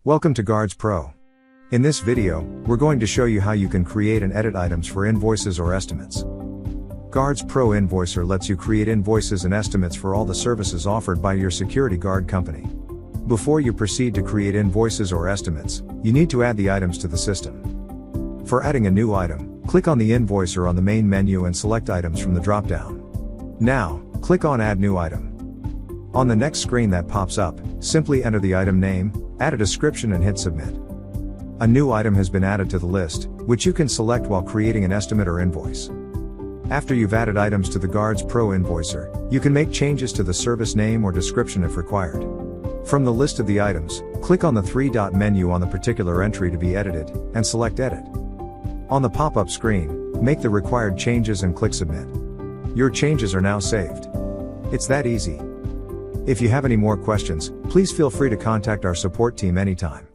Welcome to GuardsPro. In this video, we're going to show you how you can create and edit items for invoices or estimates. GuardsPro Invoicer lets you create invoices and estimates for all the services offered by your SecurityGuard company. Before you proceed to create invoices or estimates, you need to add the items to the system. For adding a new item, click on the Invoicer on the main menu and select Items from the drop-down. Now, click on Add New Item. On the next screen that pops up, simply enter the item name, add a description and hit Submit. A new item has been added to the list, which you can select while creating an estimate or invoice. After you've added items to the GuardsPro Invoicer, you can make changes to the service name or description if required. From the list of the items, click on the three-dot menu on the particular entry to be edited, and select Edit. On the pop-up screen, make the required changes and click Submit. Your changes are now saved. It's that easy. If you have any more questions, please feel free to contact our support team anytime.